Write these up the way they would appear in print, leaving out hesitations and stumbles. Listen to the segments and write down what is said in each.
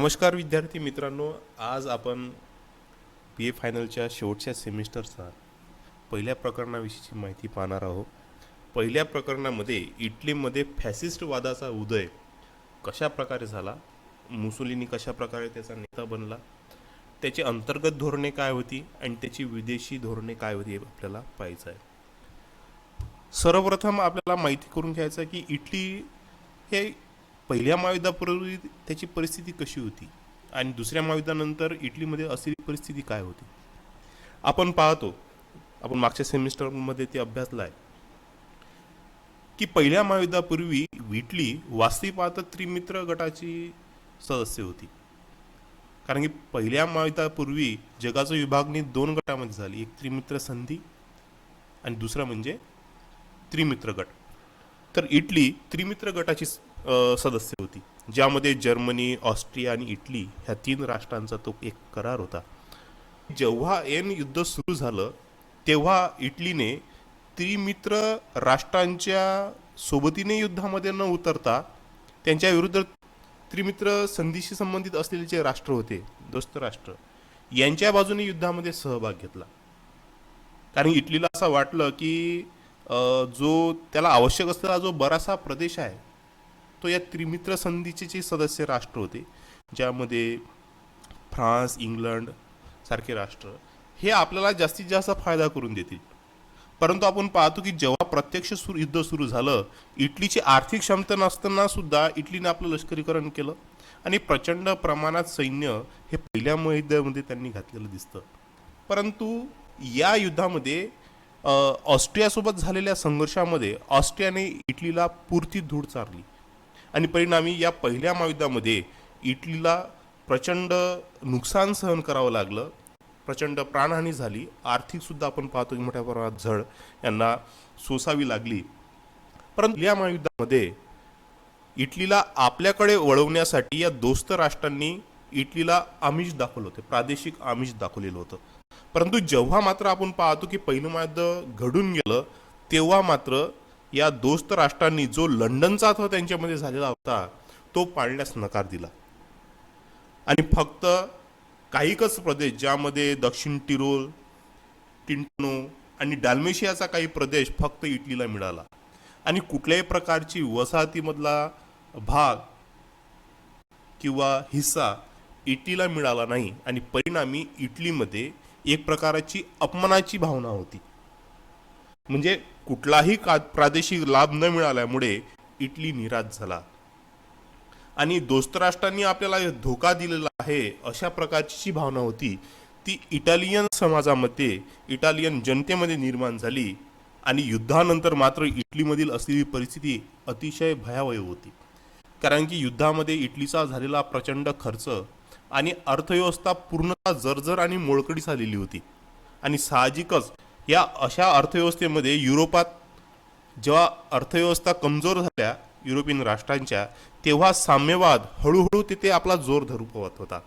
नमस्कार विद्यार्थी मित्रांनो, आज आपण बी ए फायनलच्या शेवटच्या सेमिस्टरचा पहिल्या प्रकरणाविषयीची माहिती पाहणार आहोत. पहिल्या प्रकरणामध्ये इटलीमध्ये फॅसिस्ट वादाचा उदय कशा प्रकारे झाला, मुसोलिनी कशा प्रकारे त्याचा नेता बनला, त्याची अंतर्गत धोरणे काय होती आणि त्याची विदेशी धोरणे काय होती हे आपल्याला पाहायचं आहे. सर्वप्रथम आपल्याला माहिती करून घ्यायचं आहे की इटली हे पहिल्या महायुद्धापूर्वी त्याची परिस्थिती कशी होती आणि दुसऱ्या महायुद्धानंतर इटलीमध्ये असलेली परिस्थिती काय होती. आपण पाहतो, आपण मागच्या सेमिस्टरमध्ये ते अभ्यासलं आहे की पहिल्या महायुद्धापूर्वी इटली वास्तविक पाहता त्रिमित्र गटाची सदस्य होती. कारण की पहिल्या महायुद्धापूर्वी जगाची विभागणी दोन गटामध्ये झाली, एक त्रिमित्र संधी आणि दुसरा म्हणजे त्रिमित्र गट. तर इटली त्रिमित्र गटाची सदस्य होती, ज्यामध्ये जर्मनी, ऑस्ट्रिया आणि इटली ह्या तीन राष्ट्रांचा तो एक करार होता. जेव्हा युद्ध सुरू झालं तेव्हा इटलीने त्रिमित्र राष्ट्रांच्या सोबतीने युद्धामध्ये न उतरता त्यांच्या विरुद्ध त्रिमित्र संधीशी संबंधित असलेले जे राष्ट्र होते, दोस्त राष्ट्र, यांच्या बाजूने युद्धामध्ये सहभाग घेतला. कारण इटलीला असं वाटलं की जो त्याला आवश्यक असलेला जो बराचसा प्रदेश आहे तो या त्रिमित्र संधीचे जे सदस्य राष्ट्र होते, ज्यामध्ये फ्रान्स, इंग्लंड सारखे राष्ट्र, हे आपल्याला जास्तीत जास्त फायदा करून देतील. परंतु आपण पाहतो की जेव्हा प्रत्यक्ष युद्ध सुरू झालं, इटलीची आर्थिक क्षमता नसताना सुद्धा इटलीने आपलं लष्करीकरण केलं आणि प्रचंड प्रमाणात सैन्य हे पहिल्या महायुद्धामध्ये त्यांनी घातलेलं दिसतं. परंतु या युद्धामध्ये ऑस्ट्रियासोबत झालेल्या संघर्षामध्ये ऑस्ट्रियाने इटलीला पुरती धूळ चारली आणि परिणामी या पहिल्या महायुद्धामध्ये इटलीला प्रचंड नुकसान सहन करावं लागलं, प्रचंड प्राणहानी झाली, आर्थिकसुद्धा आपण पाहतो की मोठ्या प्रमाणात झळ यांना सोसावी लागली. परंतु या महायुद्धामध्ये इटलीला आपल्याकडे वळवण्यासाठी या दोस्त राष्ट्रांनी इटलीला आमिष दाखवलं होतं, प्रादेशिक आमिष दाखवलेलं होतं. परंतु जेव्हा मात्र आपण पाहतो की पहिलं महायुद्ध घडून गेलं तेव्हा मात्र या दोस्त राष्ट्रांनी जो लंडनचा अथवा त्यांच्यामध्ये झालेला होता तो पाळण्यास नकार दिला आणि फक्त काहीकच प्रदेश, ज्यामध्ये दक्षिण टिरोल, टिंटनो आणि डाल्मेशियाचा काही प्रदेश फक्त इटलीला मिळाला आणि कुठल्याही प्रकारची वसाहतीमधला भाग किंवा हिस्सा इटलीला मिळाला नाही आणि परिणामी इटलीमध्ये एक प्रकारची अपमानाची भावना होती. म्हणजे कुठलाही प्रादेशिक लाभ न मिळाल्यामुळे इटली निराश झाला आणि दोस्त राष्ट्रांनी आपल्याला धोका दिलेला आहे अशा प्रकारची जी भावना होती ती इटालियन समाजामध्ये, इटालियन जनतेमध्ये निर्माण झाली आणि युद्धानंतर मात्र इटलीमधील असलेली परिस्थिती अतिशय भयावह होती. कारण की युद्धामध्ये इटलीचा झालेला प्रचंड खर्च आणि अर्थव्यवस्था पूर्णतः जर्जर आणि मोडकळीस आलेली होती आणि साहजिकच या अशा अर्थव्यवस्थेमध्ये युरोपात जेव्हा अर्थव्यवस्था कमजोर झाल्या युरोपियन राष्ट्रांच्या, तेव्हा साम्यवाद हळूहळू तिथे आपला जोर धरू पाहत होता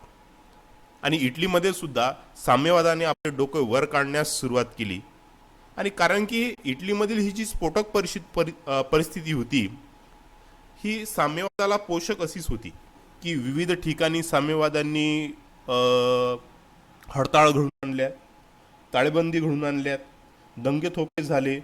आणि इटलीमध्ये सुद्धा साम्यवादाने आपले डोकं वर काढण्यास सुरुवात केली. आणि कारण की इटलीमधील ही जी स्फोटक परिस्थिती होती ही साम्यवादाला पोषक अशीच होती की विविध ठिकाणी साम्यवाद्यांनी हडताळ घडून आणल्या, ताळेबंदी घडून आणल्यात, दंगे थोपे झाले,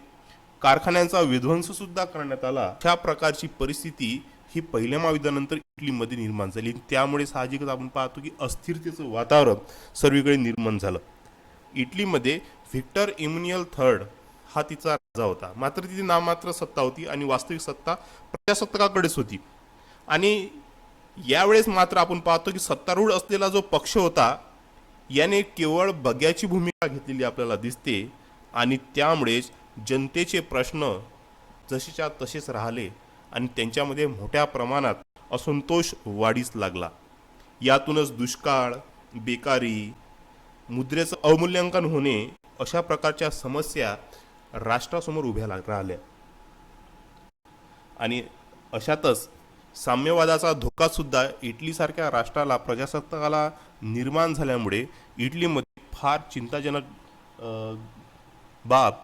कारखान्यांचा विध्वंस सुद्धा करण्यात आला. अशा प्रकारची परिस्थिती ही पहिल्या महायुद्धानंतर इटलीमध्ये निर्माण झाली. त्यामुळे साहजिकच आपण पाहतो की अस्थिरतेचं वातावरण सर्वीकडे निर्माण झालं. इटलीमध्ये व्हिक्टर इमॅन्युएल थर्ड हा तिचा राजा होता, मात्र तिची नाममात्र सत्ता होती आणि वास्तविक सत्ता प्रजासत्ताकाकडेच होती. आणि यावेळेस मात्र आपण पाहतो की सत्तारूढ असलेला जो पक्ष होता याने केवळ बग्याची भूमिका घेतलेली आपल्याला दिसते आणि त्यामुळेच जनतेचे प्रश्न जसेच्या तसेच राहिले आणि त्यांच्यामध्ये मोठ्या प्रमाणात असंतोष वाढीस लागला. यातूनच दुष्काळ, बेकारी, मुद्रेचं अवमूल्यांकन होणे अशा प्रकारच्या समस्या राष्ट्रासमोर उभ्या राहिल्या आणि अशातच साम्यवादाचा धोका सुद्धा इटलीसारख्या राष्ट्राला, प्रजासत्ताकाला निर्माण झाल्यामुळे इटलीमध्ये फार चिंताजनक बाब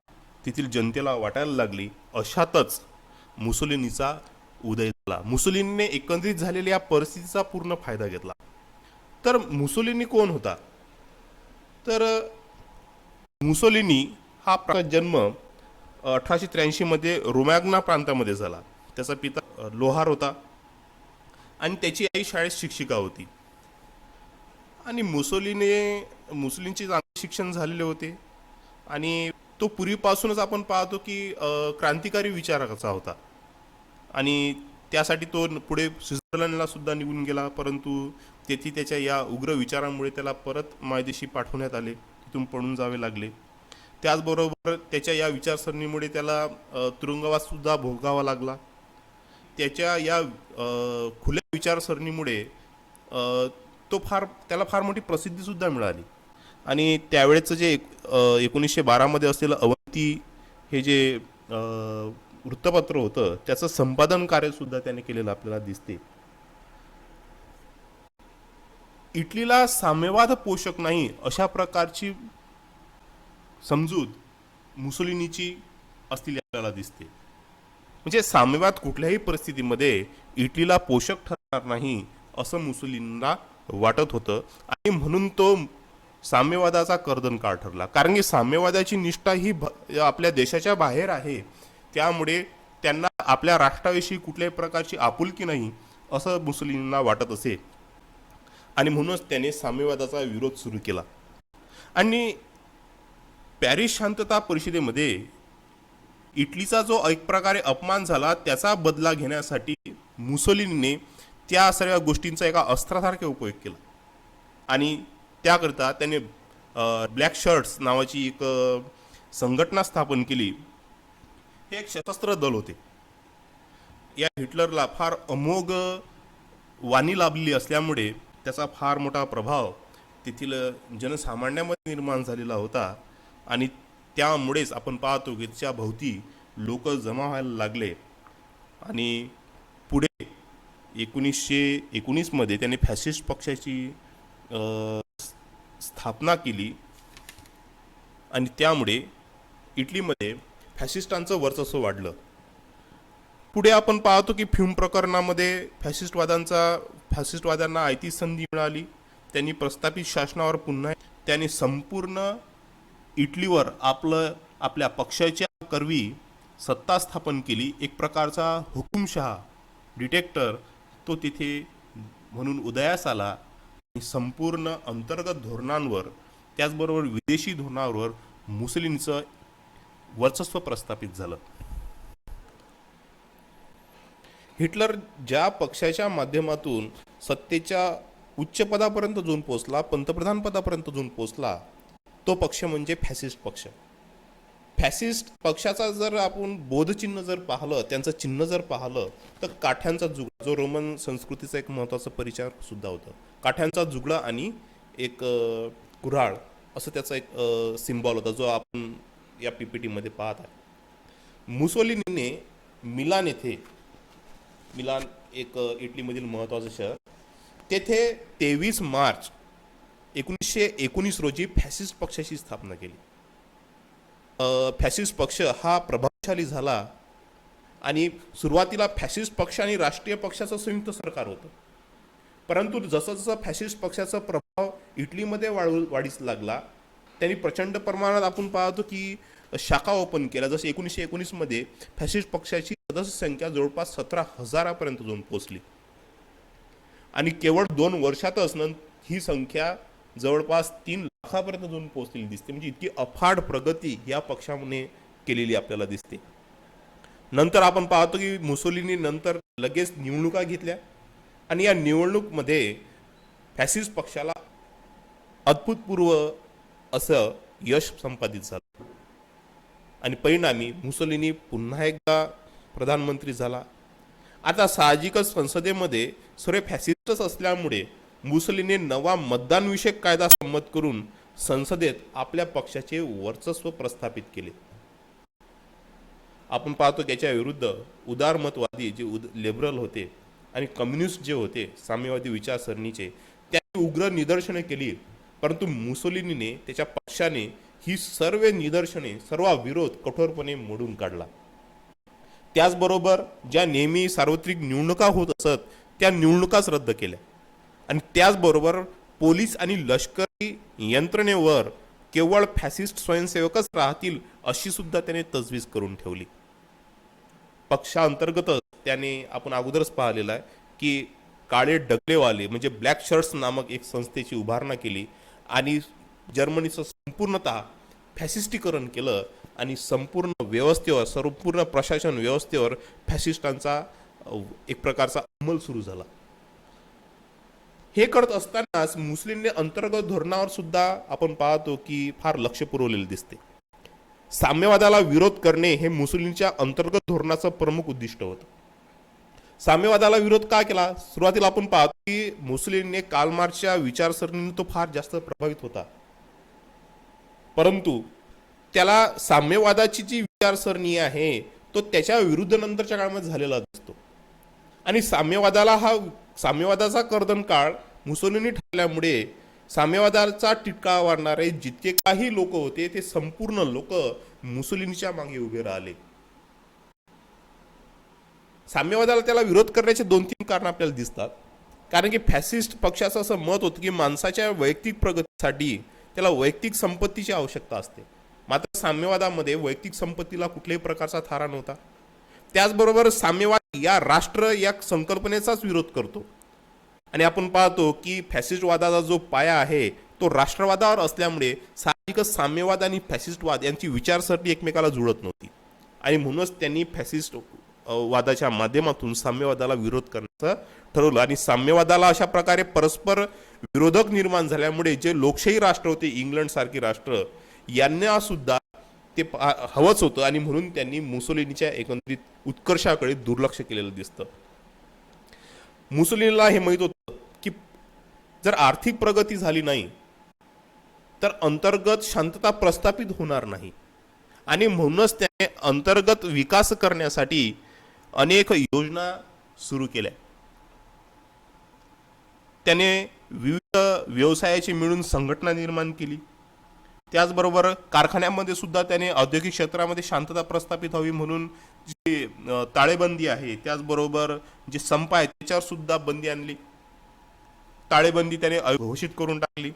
तेथील जनतेला वाटायला लागली. अशातच मुसोलिनीचा उदय झाला. मुसोलिनीने एकंदरीत झालेल्या या परिस्थितीचा पूर्ण फायदा घेतला तर मुसोलिनी कोण होता? तर मुसोलिनी हा जन्म 1883 रोमॅग्ना प्रांतामध्ये झाला. त्याचा पिता लोहार होता आणि त्याची आई शाळेत शिक्षिका होती. आणि मुसोलिनीचे चांगले शिक्षण झालेले होते आणि तो पूर्वीपासूनच आपण पाहतो की क्रांतिकारी विचाराचा होता. आणि त्यासाठी तो पुढे स्वित्झर्लंडला सुद्धा निघून गेला, परंतु तेथे त्याच्या या उग्र विचारांमुळे त्याला परत मायदेशी पाठवण्यात आले, तिथून पळून जावे लागले. त्याचबरोबर त्याच्या या विचारसरणीमुळे त्याला तुरुंगवास सुद्धा भोगावा लागला. त्याच्या या खुल्या विचारसरणीमुळे त्याला फार मोठी प्रसिद्धीसुद्धा मिळाली. आणि त्यावेळेचं जे 1912 असलेलं अवंती हे जे वृत्तपत्र होतं त्याचं संपादन कार्यसुद्धा त्याने केलेलं आपल्याला दिसते. इटलीला साम्यवाद पोषक नाही अशा प्रकारची समजूत मुसोलिनीची असलेली आपल्याला दिसते. म्हणजे साम्यवाद कुठल्याही परिस्थितीमध्ये इटलीला पोषक ठरणार नाही असं मुसोलिनीला वाटत होतं आणि म्हणून तो साम्यवादाचा कर्दनकाळ ठरला. कारण की साम्यवादाची निष्ठा ही आपल्या देशाच्या बाहेर आहे, त्यामुळे त्यांना आपल्या राष्ट्राविषयी कुठल्याही प्रकारची आपुलकी नाही असं मुसोलिनींना वाटत असे आणि म्हणूनच त्याने साम्यवादाचा विरोध सुरू केला. आणि पॅरिस शांतता परिषदेमध्ये इटलीचा जो एक प्रकारे अपमान झाला त्याचा बदला घेण्यासाठी मुसोलिनीने त्या सर्व गोष्टींचा एका अस्त्रासारखे उपयोग केला. आणि त्याकरता त्याने ब्लॅक शर्ट्स नावाची एक संघटना स्थापन केली. हे एक सशस्त्र दल होते. या हिटलरला फार अमोघ वाणी लाभलेली असल्यामुळे त्याचा फार मोठा प्रभाव तेथील जनसामान्यामध्ये निर्माण झालेला होता आणि त्यामुळेच आपण पाहतो की त्याच्या भोवती लोक जमा व्हायला लागले. आणि पुढे 1919 त्याने फॅसिस्ट पक्षाची स्थापना केली आणि त्यामुळे इटलीमध्ये फॅसिस्टांचं वर्चस्व वाढलं. पुढे आपण पाहतो की फ्यूम प्रकरणामध्ये फॅसिस्टवाद्यांना आयती संधी मिळाली. त्यांनी प्रस्थापित शासनावर पुन्हा त्यांनी संपूर्ण इटलीवर आपल्या पक्षाच्या करवी सत्ता स्थापन केली. एक प्रकारचा हुकुमशहा डिटेक्टर तो तिथे म्हणून उदयास आला. संपूर्ण अंतर्गत धोरणांवर त्याचबरोबर विदेशी धोरणांवर मुसोलिनीचं वर्चस्व प्रस्थापित झालं. हिटलर ज्या पक्षाच्या माध्यमातून सत्तेच्या उच्च पदापर्यंत जाऊन पोहोचला, पंतप्रधान पदापर्यंत जाऊन पोहोचला, तो पक्ष म्हणजे फॅसिस्ट पक्ष. फॅसिस्ट पक्षाचा जर आपण बोधचिन्ह जर पाहिलं, त्यांचं चिन्ह जर पाहिलं तर काठ्यांचा जुगडा, जो रोमन संस्कृतीचा एक महत्त्वाचा परिचार सुद्धा होता. काठ्यांचा जुगडा आणि एक कुऱ्हाड असं त्याचा एक सिम्बॉल होता, जो आपण या पीपीटीमध्ये पाहत आहे. मुसोलिनीने मिलान एक इटलीमधील महत्त्वाचं शहर, तेथे 23 मार्च 1919 रोजी फॅसिस्ट पक्षाची स्थापना केली. फॅसिस्ट पक्ष हा प्रभावशाली झाला आणि सुरुवातीला फॅसिस्ट पक्ष आणि राष्ट्रीय पक्षाचं संयुक्त सरकार होतं. परंतु जसं जसं फॅसिस्ट पक्षाचा प्रभाव इटलीमध्ये वाढीस लागला, त्यांनी प्रचंड प्रमाणात आपण पाहतो की शाखा ओपन केल्या. जसं 1919 फॅसिस्ट पक्षाची सदस्य संख्या जवळपास 17,000 जाऊन पोहोचली आणि केवळ 2 वर्षातच ही संख्या जवळपास 3 लाखापर्यंत जाऊन पोहोचलेली दिसते. म्हणजे इतकी अफाट प्रगती या पक्षाने केलेली आपल्याला दिसते. नंतर आपण पाहतो की मुसोलिनी नंतर लगेच निवडणुका घेतल्या आणि या निवडणुकीमध्ये फॅसिस्ट पक्षाला अभूतपूर्व असं यश संपादित झालं आणि परिणामी मुसोलिनी पुन्हा एकदा प्रधानमंत्री झाला. आता साहजिकच संसदेमध्ये सर्व फॅसिस्टच असल्यामुळे मुसोलिनी नवा मतदानविषयक कायदा संमत करून संसदेत आपल्या पक्षाचे वर्चस्व प्रस्थापित केले. आपण पाहतो की याच्या विरुद्ध उदारमतवादी जे लिबरल होते आणि कम्युनिस्ट जे होते साम्यवादी विचारसरणीचे, त्यांनी उग्र निदर्शने केली. परंतु मुसोलिनीने त्याच्या पक्षाने ही सर्व निदर्शने, सर्व विरोध कठोरपणे मोडून काढला. त्याचबरोबर ज्या नेहमी सार्वत्रिक निवडणुका होत असत त्या निवडणुकाच रद्द केल्या आणि त्याचबरोबर पोलीस आणि लष्करी यंत्रणेवर केवळ फॅसिस्ट स्वयंसेवकच राहतील अशी सुद्धा त्याने तजवीज करून ठेवली. पक्षांतर्गतच त्याने आपण अगोदरच पाहिलेलं आहे की काळे डगलेवाले म्हणजे ब्लॅक शर्ट्स नामक एक संस्थेची उभारणा केली आणि जर्मनीचं संपूर्णतः फॅसिस्टीकरण केलं आणि संपूर्ण व्यवस्थेवर संपूर्ण प्रशासन व्यवस्थेवर फॅसिस्टांचा एक प्रकारचा अंमल सुरू झाला. हे करत असतानाच मुस्लिमने अंतर्गत धोरणावर सुद्धा आपण पाहतो की फार लक्ष पुरवलेले दिसते. साम्यवादाला विरोध करणे हे मुस्लिमच्या अंतर्गत धोरणाचं प्रमुख उद्दिष्ट होतं. साम्यवादाला विरोध का केला? सुरुवातीला आपण पाहतो की मुस्लिमने कार्ल मार्क्सच्या विचारसरणीने तो फार जास्त प्रभावित होता, परंतु त्याला साम्यवादाची जी विचारसरणी आहे तो त्याच्या विरुद्ध नंतरच्या काळामध्ये झालेला दिसतो. आणि साम्यवादाचा कर्दन काळ मुसोलिनी ठरल्यामुळे साम्यवादाचा टिटकाळा वाढणारे जितके काही लोक होते ते संपूर्ण लोक मुसोलिनीच्या मागे उभे राहिले. साम्यवादाला त्याला विरोध करण्याचे 2-3 कारण आपल्याला दिसतात. कारण की फॅसिस्ट पक्षाचं असं मत होतं की माणसाच्या वैयक्तिक प्रगतीसाठी त्याला वैयक्तिक संपत्तीची आवश्यकता असते, मात्र साम्यवादामध्ये वैयक्तिक संपत्तीला कुठल्याही प्रकारचा थारा नव्हता. त्याचबरोबर साम्यवाद या राष्ट्र या संकल्पनेचाच विरोध करतो आणि आपण पाहतो की फॅसिस्टवादाचा जो पाया आहे तो राष्ट्रवादावर असल्यामुळे साहजिकच साम्यवाद आणि फॅसिस्टवाद यांची विचारसरणी एकमेकाला जुळत नव्हती आणि म्हणूनच त्यांनी फॅसिस्ट वादाच्या माध्यमातून साम्यवादाला विरोध करण्याचं ठरवलं. आणि साम्यवादाला अशा प्रकारे परस्पर विरोधक निर्माण झाल्यामुळे जे लोकशाही राष्ट्र होते इंग्लंड सारखी राष्ट्र यांना सुद्धा ते हवंच होतं आणि म्हणून त्यांनी मुसोलिनीच्या एकंदरीत उत्कर्षाकडे दुर्लक्ष केलेलं दिसतं. मुसोलिनीला हे माहीत होतं की जर आर्थिक प्रगती झाली नाही तर अंतर्गत शांतता प्रस्थापित होणार नाही आणि म्हणूनच त्याने अंतर्गत विकास करण्यासाठी अनेक योजना सुरू केल्या. त्याने विविध व्यवसायाची मिळून संघटना निर्माण केली. त्याचबरोबर कारखान्यामध्ये सुद्धा त्याने औद्योगिक क्षेत्रामध्ये शांतता प्रस्थापित व्हावी म्हणून जी ताळेबंदी आहे, त्याचबरोबर जे संप आहे त्याच्यावर सुद्धा बंदी आणली. ताळेबंदी त्याने घोषित करून टाकली.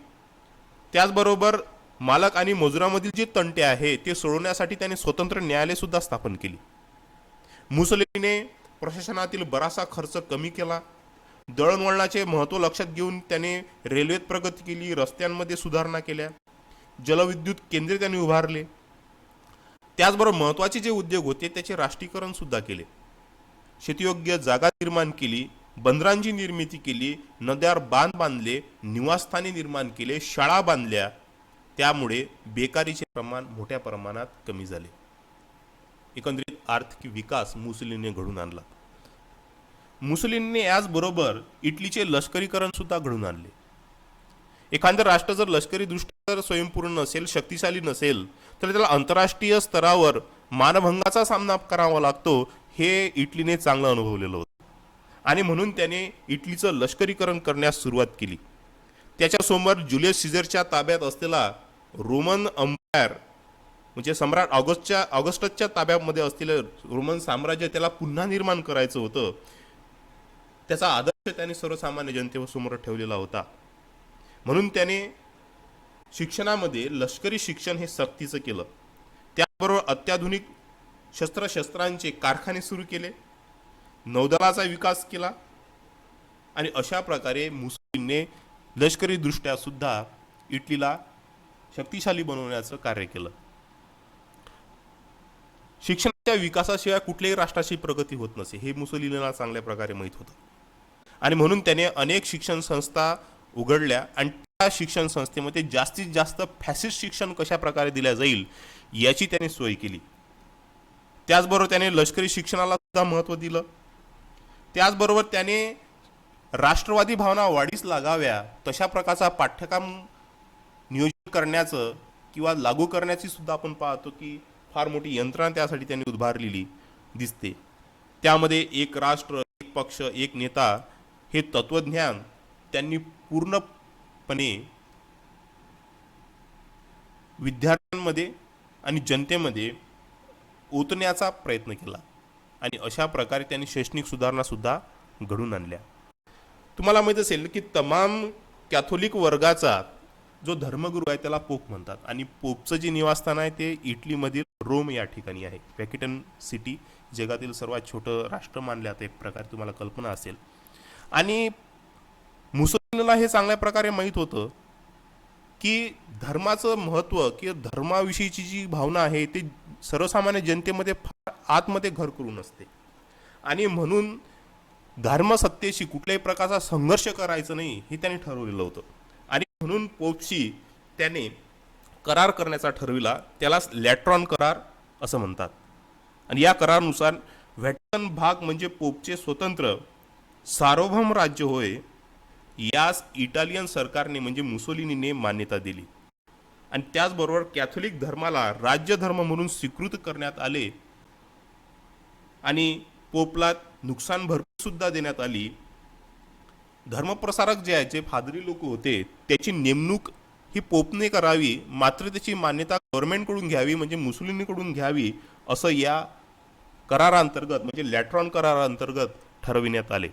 त्याचबरोबर मालक आणि मजुरामधील जे तंटे आहे ते सोडवण्यासाठी त्याने स्वतंत्र न्यायालय सुद्धा स्थापन केली. मुसोलिनीने प्रशासनातील बराचसा खर्च कमी केला. दळणवळणाचे महत्त्व लक्षात घेऊन त्याने रेल्वेत प्रगती केली, रस्त्यांमध्ये सुधारणा केल्या, जलविद्युत केंद्रे त्यांनी उभारले. त्याचबरोबर महत्त्वाचे जे उद्योग होते त्याचे राष्ट्रीयकरण सुद्धा केले. शेतीयोग्य जागा निर्माण केली, बंदरांची निर्मिती केली, नद्यावर बांध बांधले, निवासस्थाने निर्माण केले, शाळा बांधल्या. त्यामुळे बेकारीचे प्रमाण मोठ्या प्रमाणात कमी झाले. एकंदरीत आर्थिक विकास मुसोलिनीने घडून आणला. मुसोलिनीने याचबरोबर इटलीचे लष्करीकरण सुद्धा घडून आणले. एखादं राष्ट्र जर लष्करी दृष्ट्या स्वयंपूर्ण नसेल, शक्तिशाली नसेल, तर त्याला आंतरराष्ट्रीय स्तरावर मानभंगाचा सामना करावा लागतो. हे इटलीने चांगलं अनुभवलेलं होतं आणि म्हणून त्याने इटलीचं लष्करीकरण करण्यास सुरुवात केली. त्याच्यासमोर जुलियस सीझरच्या ताब्यात असलेला रोमन अंपायर म्हणजे सम्राट ऑगस्टसच्या ताब्यामध्ये असलेलं रोमन साम्राज्य त्याला पुन्हा निर्माण करायचं होतं. त्याचा आदर्श त्याने सर्वसामान्य जनतेसमोर ठेवलेला होता. म्हणून त्याने शिक्षणामध्ये लष्करी शिक्षण हे सक्तीचं केलं. त्याबरोबर अत्याधुनिक शस्त्रांचे कारखाने सुरू केले, नौदलाचा विकास केला आणि अशा प्रकारे मुसोलिनीने लष्करी दृष्ट्या सुद्धा इटलीला शक्तिशाली बनवण्याचं कार्य केलं. शिक्षणाच्या विकासाशिवाय कुठल्याही राष्ट्राची प्रगती होत नसे हे मुसोलिनीला चांगल्या प्रकारे माहीत होतं आणि म्हणून त्याने अनेक शिक्षण संस्था उघडल्या आणि त्या शिक्षण संस्थेमध्ये जास्तीत जास्त फॅसिस्ट शिक्षण कशा प्रकारे दिल्या जाईल याची त्याने सोय केली. त्याचबरोबर त्याने लष्करी शिक्षणाला सुद्धा महत्त्व दिलं. त्याचबरोबर त्याने राष्ट्रवादी भावना वाढीस लागाव्या तशा प्रकारचा पाठ्यक्रम नियोजित करण्याचं किंवा लागू करण्याची सुद्धा आपण पाहतो की फार मोठी यंत्रणा त्यासाठी त्यांनी उभारलेली दिसते. त्यामध्ये एक राष्ट्र, एक पक्ष, एक नेता हे तत्वज्ञान त्यांनी पूर्णपणे विद्यार्थ्यांमध्ये आणि जनतेमध्ये ओतण्याचा प्रयत्न केला आणि अशा प्रकारे त्यांनी शैक्षणिक सुधारणा सुद्धा घडून आणल्या. तुम्हाला माहीत असेल की तमाम कॅथोलिक वर्गाचा जो धर्मगुरू आहे त्याला पोप म्हणतात आणि पोपचं जे निवासस्थान आहे ते इटलीमधील रोम या ठिकाणी आहे. व्हॅटिकन सिटी जगातील सर्वात छोटं राष्ट्र मानले जाते, एक प्रकारे तुम्हाला कल्पना असेल. आणि मुसोलिनीला हे चांगल्या प्रकारे माहीत होतं की धर्माचं महत्त्व किंवा धर्माविषयीची जी भावना आहे ती सर्वसामान्य जनतेमध्ये फार आतमध्ये घर करून असते आणि म्हणून धर्मसत्तेशी कुठल्याही प्रकारचा संघर्ष करायचा नाही हे त्याने ठरवलेलं होतं. आणि म्हणून पोपशी त्याने करार करण्याचा ठरविला, त्यालाच लॅट्रॉन करार असं म्हणतात. आणि या करारानुसार व्हॅटिकन भाग म्हणजे पोपचे स्वतंत्र सार्वभौम राज्य होय यास इटालियन सरकारने म्हणजे मुसोलिनीने मान्यता दिली. आणि त्याचबरोबर कॅथोलिक धर्माला राज्य धर्म म्हणून स्वीकृत करण्यात आले आणि पोपला नुकसान भरपाई सुद्धा देण्यात आली. धर्मप्रसारक जे आहेत, जे फादरी लोक होते, त्याची नेमणूक ही पोपने करावी, मात्र त्याची मान्यता गव्हर्नमेंटकडून घ्यावी म्हणजे मुसोलिनीकडून घ्यावी असं या कराराअंतर्गत म्हणजे लॅट्रॉन कराराअंतर्गत ठरविण्यात आले.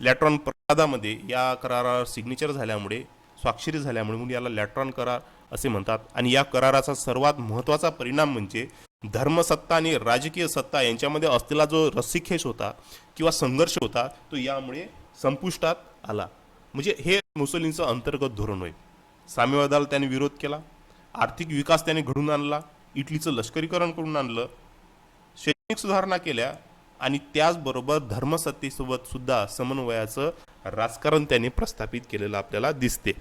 लॅट्रॉन प्रादामध्ये या करारावर सिग्नेचर झाल्यामुळे, स्वाक्षरी झाल्यामुळे म्हणून याला लॅट्रॉन करार असे म्हणतात. आणि या कराराचा सर्वात महत्त्वाचा परिणाम म्हणजे धर्मसत्ता आणि राजकीय सत्ता यांच्यामध्ये असलेला जो रस्सीखेच होता किंवा संघर्ष होता तो यामुळे संपुष्टात आला. म्हणजे हे मुसोलिनीचं अंतर्गत धोरण होय. साम्यवादाला त्याने विरोध केला, आर्थिक विकास त्याने घडून आणला, इटलीचं लष्करीकरण करून आणलं, शैक्षणिक सुधारणा केल्या आणि त्याचबरोबर धर्मसत्तेसोबत सुद्धा समन्वयाचं राजकारण त्याने प्रस्थापित केलेलं आपल्याला दिसते.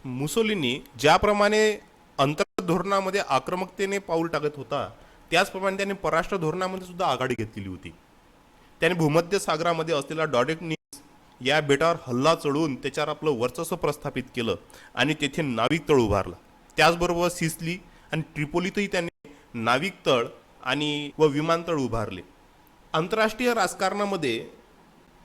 मुसोलिनी ज्याप्रमाणे अंतर्गत धोरणामध्ये आक्रमकतेने पाऊल टाकत होता त्याचप्रमाणे त्याने परराष्ट्र धोरणामध्ये सुद्धा आघाडी घेतलेली होती. त्याने भूमध्य सागरामध्ये असलेला डॉडेकनिस या बेटावर हल्ला चढवून त्याच्यावर आपलं वर्चस्व प्रस्थापित केलं आणि तेथे नाविक तळ उभारला. त्याचबरोबर सिसली आणि ट्रिपोलीतही त्याने नाविक तळ आणि विमानतळ उभारले. आंतरराष्ट्रीय राजकारणामध्ये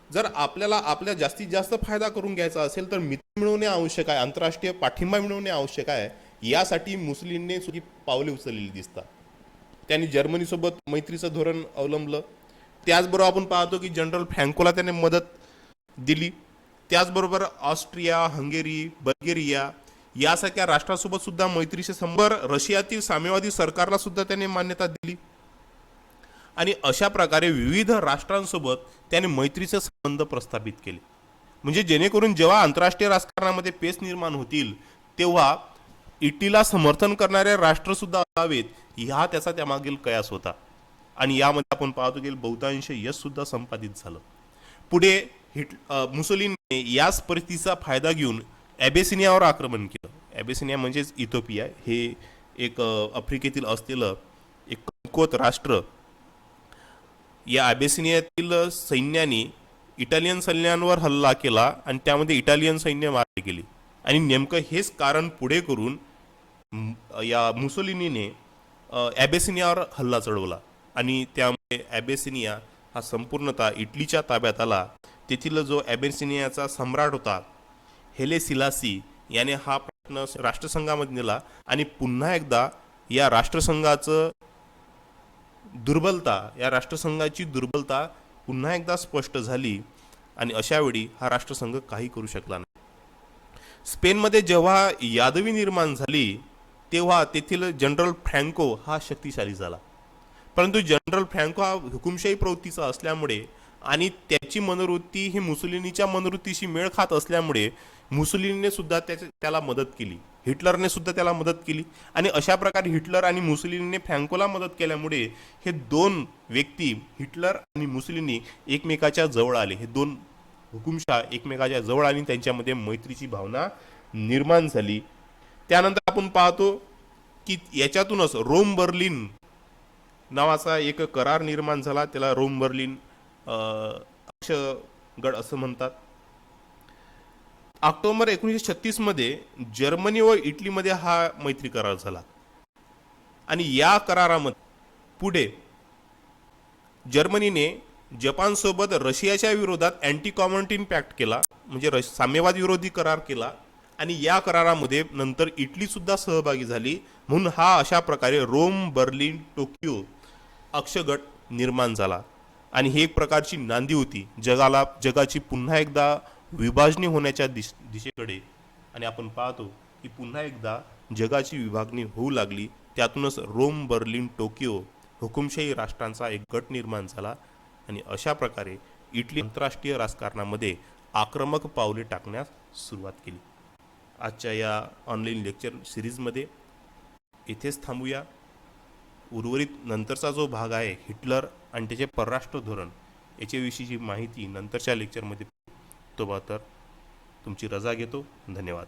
जर आपल्याला आपल्या जास्तीत जास्त फायदा करून घ्यायचा असेल तर मित्र मिळवणे आवश्यक आहे, आंतरराष्ट्रीय पाठिंबा मिळवणे आवश्यक आहे. यासाठी मुसोलिनीने सुद्धा पावले उचललेली दिसतात. त्यांनी जर्मनीसोबत मैत्रीचं धोरण अवलंबलं. त्याचबरोबर आपण पाहतो की जनरल फ्रँकोला त्याने मदत दिली. त्याचबरोबर ऑस्ट्रिया, हंगेरी, बल्गेरिया यासारख्या राष्ट्रांसोबत सुद्धा मैत्रीचे संबंध, रशियातील साम्यवादी सरकारला सुद्धा त्याने मान्यता दिली. आणि अशा प्रकारे विविध राष्ट्रांसोबत त्याने मैत्रीचे संबंध प्रस्थापित केले. म्हणजे जेणेकरून जेव्हा आंतरराष्ट्रीय राजकारणामध्ये पेच निर्माण होतील तेव्हा इटलीला समर्थन करणारे राष्ट्र सुद्धा असावेत, हा त्याचा त्यामागील कयास होता. आणि यामध्ये आपण पाहतो की बहुतांश यश सुद्धा संपादित झालं. पुढे मुसोलिनीने याच परिस्थितीचा फायदा घेऊन ॲबेसिनियावर आक्रमण केलं. ॲबेसिनिया म्हणजेच इथिओपिया, हे एक आफ्रिकेतील असलेलं एक कमकुवत राष्ट्र. या ॲबेसिनियातील सैन्याने इटालियन सैन्यांवर हल्ला केला आणि त्यामध्ये इटालियन सैन्य मारले गेले. आणि नेमकं हेच कारण पुढे करून या मुसोलिनीने ॲबेसिनियावर हल्ला चढवला आणि त्यामुळे ॲबेसिनिया हा संपूर्णतः इटलीच्या ताब्यात आला. तेथील जो ॲबेसिनियाचा सम्राट होता हेले सिलासी याने हा प्रश्न राष्ट्रसंघामध्ये नेला आणि पुन्हा एकदा या राष्ट्रसंघाचं दुर्बलता, या राष्ट्रसंघाची दुर्बलता पुन्हा एकदा स्पष्ट झाली आणि अशावेळी हा राष्ट्रसंघ काही करू शकला नाही. स्पेनमध्ये जेव्हा यादवी निर्माण झाली तेव्हा तेथील जनरल फ्रँको हा शक्तिशाली झाला. परंतु जनरल फ्रँको हा हुकुमशाही प्रवृत्तीचा असल्यामुळे आणि त्याची मनोवृत्ती ही मुसोलिनीच्या मनोवृत्तीशी मेळ खात असल्यामुळे मुसोलिनीने सुद्धा त्याला मदत केली, हिटलरने सुद्धा त्याला मदत केली. आणि अशा प्रकारे हिटलर आणि मुसोलिनीने फ्रँकोला मदत केल्यामुळे हे दोन व्यक्ती, हिटलर आणि मुसोलिनी, एकमेकाच्या जवळ आले. हे दोन हुकुमशाह एकमेकाच्या जवळ आणि त्यांच्यामध्ये मैत्रीची भावना निर्माण झाली. त्यानंतर आपण पाहतो की याच्यातूनच रोम बर्लिन नावाचा एक करार निर्माण झाला. त्याला रोम बर्लिन अक्षगड असं म्हणतात. ऑक्टोबर 1936 मध्ये जर्मनी व इटलीमध्ये हा मैत्री करार झाला. आणि या करारामध्ये पुढे जर्मनीने जपानसोबत रशियाच्या विरोधात अँटी कॉमर्टिन पॅक्ट केला, म्हणजे साम्यवाद विरोधी करार केला. आणि या करारामध्ये नंतर इटली सुद्धा सहभागी झाली. म्हणून हा अशा प्रकारे रोम बर्लिन टोकियो अक्षगट निर्माण झाला. आणि ही एक प्रकारची नांदी होती जगाची पुन्हा एकदा विभाजनी होण्याच्या दिशेकडे, आणि आपण पाहतो की पुन्हा एकदा जगाची विभागणी होऊ लागली. त्यातूनच रोम, बर्लिन, टोकियो हुकुमशाही राष्ट्रांचा एक गट निर्माण झाला आणि अशा प्रकारे इटली आंतरराष्ट्रीय राजकारणामध्ये आक्रमक पावले टाकण्यास सुरुवात केली. आजच्या या ऑनलाईन लेक्चर सिरीजमध्ये इथेच थांबूया. उर्वरित नंतरचा जो भाग आहे हिटलर आणि त्याचे परराष्ट्र धोरण याच्याविषयीची माहिती नंतरच्या लेक्चरमध्ये. तो तर तुमची रजा घेतो. धन्यवाद.